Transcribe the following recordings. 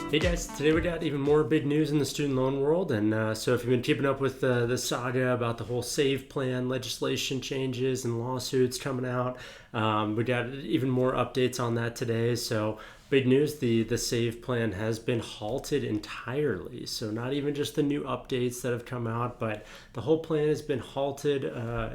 Hey guys, today we got even more big news in the student loan world. And so if you've been keeping up with the saga about the whole SAVE plan legislation changes and lawsuits coming out, we got even more updates on that today. So big news, the SAVE plan has been halted entirely. So not even just the new updates that have come out, but the whole plan has been halted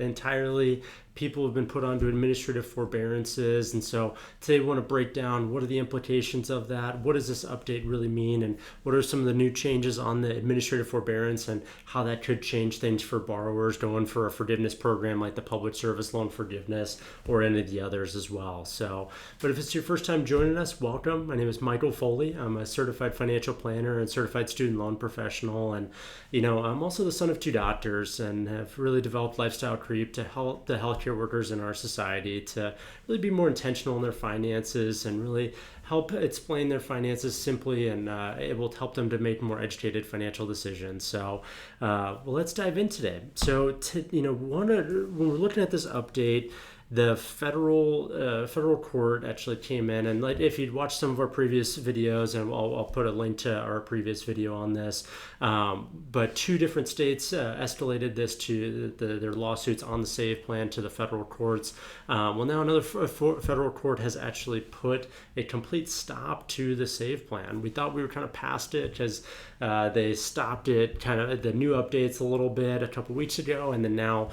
entirely. People have been put onto administrative forbearances. And so today we want to break down what are the implications of that, what does this update really mean, and what are some of the new changes on the administrative forbearance and how that could change things for borrowers going for a forgiveness program like the public service loan forgiveness or any of the others as well. So, but if it's your first time joining us, welcome. My name is Michael Foley. I'm a certified financial planner and certified student loan professional. And, I'm also the son of two doctors and have really developed Lifestyle Creep to help the healthcare workers in our society to really be more intentional in their finances and really help explain their finances simply and able to help them to make more educated financial decisions. So, let's dive in today. So, when we're looking at this update, the federal court actually came in, and like if you'd watched some of our previous videos, and I'll put a link to our previous video on this, but two different states escalated this to their lawsuits on the SAVE plan to the federal courts. Well, now another federal court has actually put a complete stop to the SAVE plan. We thought we were kind of past it because they stopped it, kind of the new updates a little bit a couple weeks ago, and then now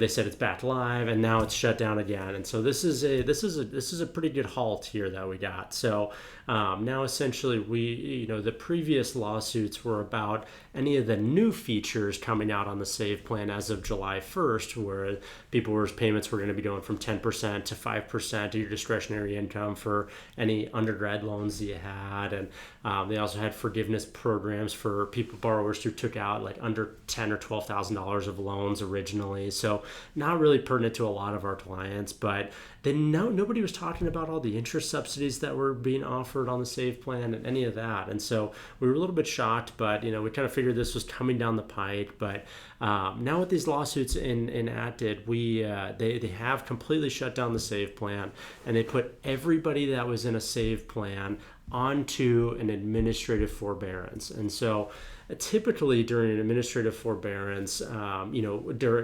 they said it's back live, and now it's shut down again. And so this is a pretty good halt here that we got. So now essentially the previous lawsuits were about any of the new features coming out on the SAVE plan as of July 1st, where people's payments were going to be going from 10% to 5% of your discretionary income for any undergrad loans that you had. And they also had forgiveness programs for borrowers who took out like under $10,000 or $12,000 of loans originally. So not really pertinent to a lot of our clients, but then nobody was talking about all the interest subsidies that were being offered on the SAVE plan and any of that. And so we were a little bit shocked, but we kind of figured this was coming down the pike. But now with these lawsuits enacted, they have completely shut down the SAVE plan, and they put everybody that was in a SAVE plan onto an administrative forbearance. And so typically during an administrative forbearance, after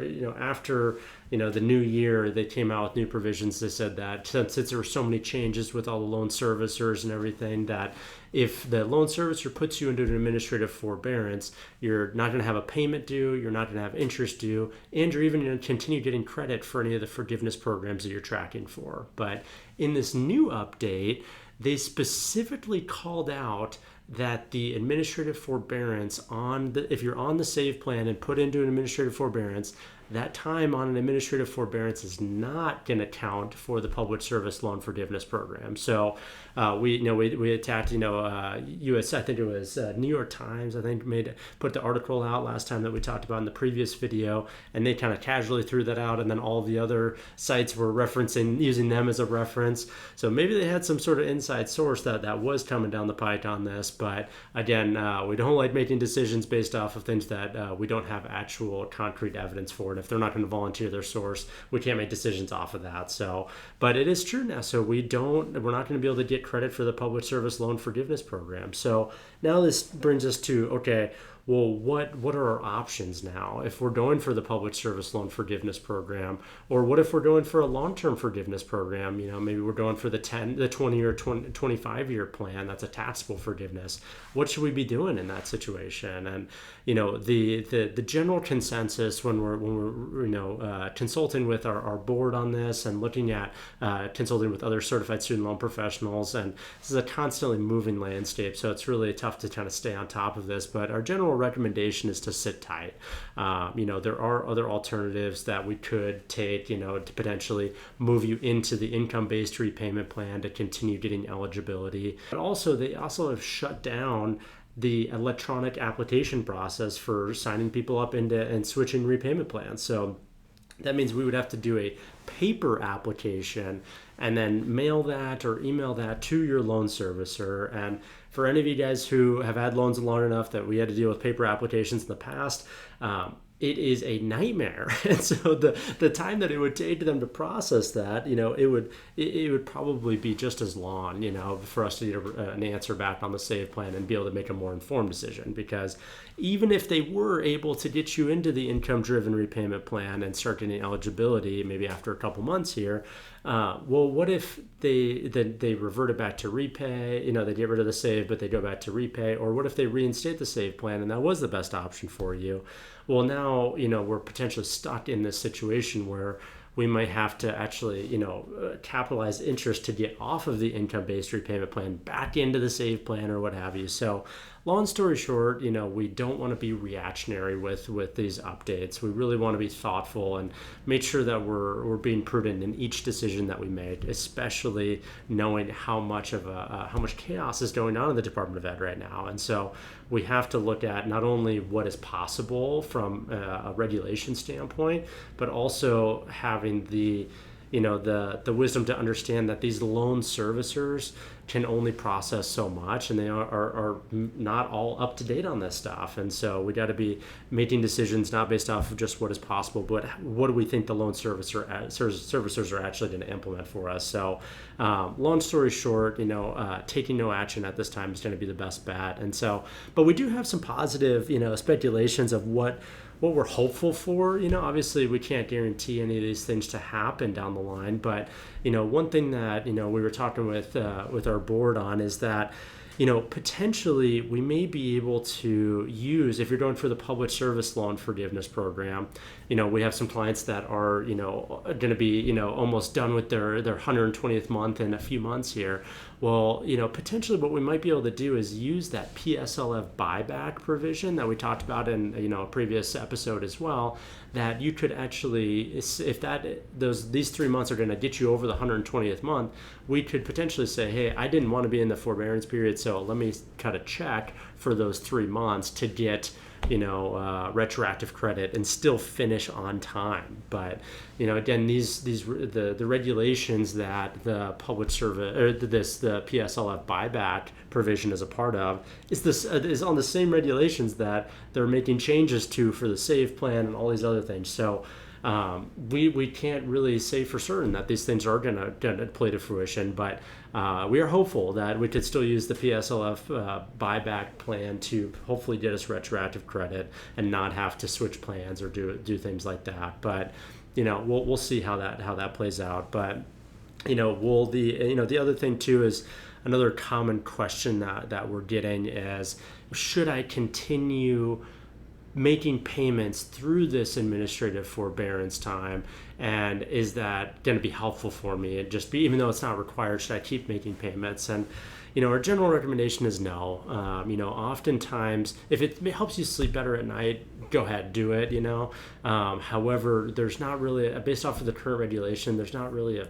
the new year, they came out with new provisions. They said that since there were so many changes with all the loan servicers and everything, that if the loan servicer puts you into an administrative forbearance, you're not going to have a payment due, you're not going to have interest due, and you're even going to continue getting credit for any of the forgiveness programs that you're tracking for. But in this new update, they specifically called out that the administrative forbearance if you're on the SAVE plan and put into an administrative forbearance, that time on an administrative forbearance is not going to count for the public service loan forgiveness program. So we attacked US, I think it was New York Times, I think put the article out last time that we talked about in the previous video, and they kind of casually threw that out, and then all the other sites were using them as a reference. So maybe they had some sort of inside source that was coming down the pike on this. But again, we don't like making decisions based off of things that we don't have actual concrete evidence for. If they're not going to volunteer their source, we can't make decisions off of that. So, but it is true now. So we're not going to be able to get credit for the public service loan forgiveness program. So now this brings us to, okay, well, what are our options now if we're going for the public service loan forgiveness program, or what if we're going for a long-term forgiveness program? Maybe we're going for the 20 or 25-year plan that's a taxable forgiveness. What should we be doing in that situation? And the general consensus when we're consulting with our board on this and looking at consulting with other certified student loan professionals, and this is a constantly moving landscape, so it's really tough to kind of stay on top of this. But our general recommendation is to sit tight. There are other alternatives that we could take, to potentially move you into the income-based repayment plan to continue getting eligibility. But also, they also have shut down the electronic application process for signing people up and switching repayment plans. So that means we would have to do a paper application and then mail that or email that to your loan servicer. And for any of you guys who have had loans long enough that we had to deal with paper applications in the past, it is a nightmare. And so the time that it would take them to process that, it would probably be just as long, for us to get an answer back on the save plan and be able to make a more informed decision. Because even if they were able to get you into the income driven repayment plan and start getting eligibility maybe after a couple months here, well, what if they reverted back to repay? They get rid of the save, but they go back to repay. Or what if they reinstate the save plan and that was the best option for you? Well, now, we're potentially stuck in this situation where we might have to actually, capitalize interest to get off of the income-based repayment plan back into the save plan or what have you. So long story short, we don't want to be reactionary with these updates. We really want to be thoughtful and make sure that we're being prudent in each decision that we make, especially knowing how much chaos is going on in the Department of Ed right now. And so we have to look at not only what is possible from a regulation standpoint, but also having the wisdom to understand that these loan servicers can only process so much, and they are not all up to date on this stuff. And so we got to be making decisions not based off of just what is possible, but what do we think the loan servicers are actually going to implement for us. So long story short, taking no action at this time is going to be the best bet. And so, but we do have some positive, speculations of what we're hopeful for. Obviously we can't guarantee any of these things to happen down the line, but one thing that we were talking with our board on is that potentially we may be able to use, if you're going for the public service loan forgiveness program, we have some clients that are going to be almost done with their 120th month in a few months here. Well, potentially what we might be able to do is use that PSLF buyback provision that we talked about in a previous episode as well, that you could actually, if these 3 months are going to get you over the 120th month, we could potentially say, hey, I didn't want to be in the forbearance period, so let me cut a check for those 3 months to get retroactive credit and still finish on time. But again, the regulations that the public service or the PSLF buyback provision is a part of is on the same regulations that they're making changes to for the save plan and all these other things. So we can't really say for certain that these things are going to play to fruition, but we are hopeful that we could still use the PSLF buyback plan to hopefully get us retroactive credit and not have to switch plans or do things like that. But we'll see how that plays out. But the other thing too is another common question that we're getting is, should I continue making payments through this administrative forbearance time, and is that going to be helpful for me? And even though it's not required, should I keep making payments? And our general recommendation is no. Oftentimes, if it helps you sleep better at night, go ahead, do it. However, there's not really, based off of the current regulation, there's not really a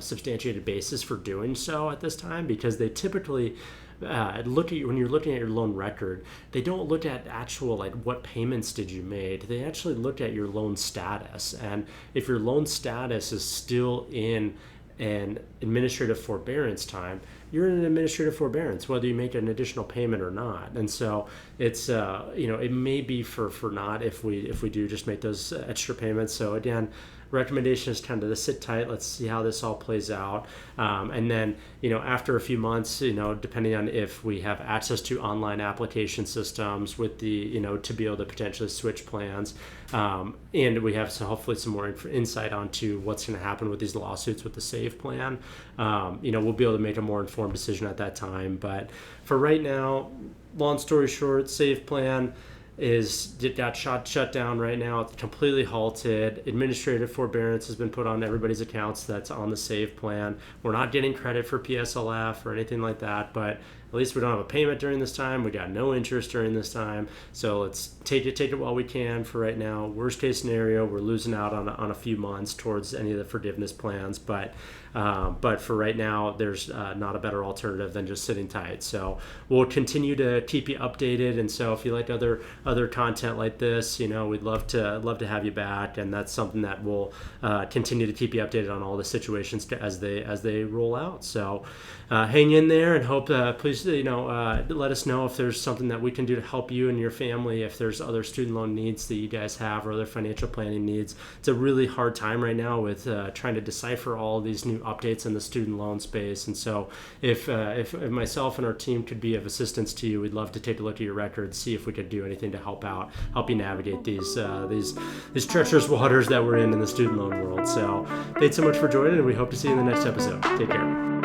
substantiated basis for doing so at this time, because they typically when you're looking at your loan record, they don't look at actual what payments did you make. They actually look at your loan status, and if your loan status is still in an administrative forbearance time, you're in an administrative forbearance, whether you make an additional payment or not. And so it's it may be for not if we do just make those extra payments. So again, recommendation is kind of to sit tight. Let's see how this all plays out. And then, after a few months, depending on if we have access to online application systems with the, to be able to potentially switch plans. And we have hopefully some more insight onto what's going to happen with these lawsuits with the save plan. We'll be able to make a more informed decision at that time. But for right now, long story short, save plan got shut down right now. It's completely halted. Administrative forbearance has been put on everybody's accounts that's on the save plan. We're not getting credit for PSLF or anything like that, but at least we don't have a payment during this time. We got no interest during this time. So let's take it while we can for right now. Worst case scenario, we're losing out on a few months towards any of the forgiveness plans, but for right now, there's not a better alternative than just sitting tight. So we'll continue to keep you updated. And so if you like other content like this, we'd love to have you back. And that's something that we'll continue to keep you updated on all the situations as they roll out. So hang in there, and hope please please, let us know if there's something that we can do to help you and your family, if there's other student loan needs that you guys have or other financial planning needs. It's a really hard time right now with trying to decipher all these new updates in the student loan space. And so if myself and our team could be of assistance to you, we'd love to take a look at your records, see if we could do anything to help you navigate these treacherous waters that we're in the student loan world. So thanks so much for joining, and we hope to see you in the next episode. Take care.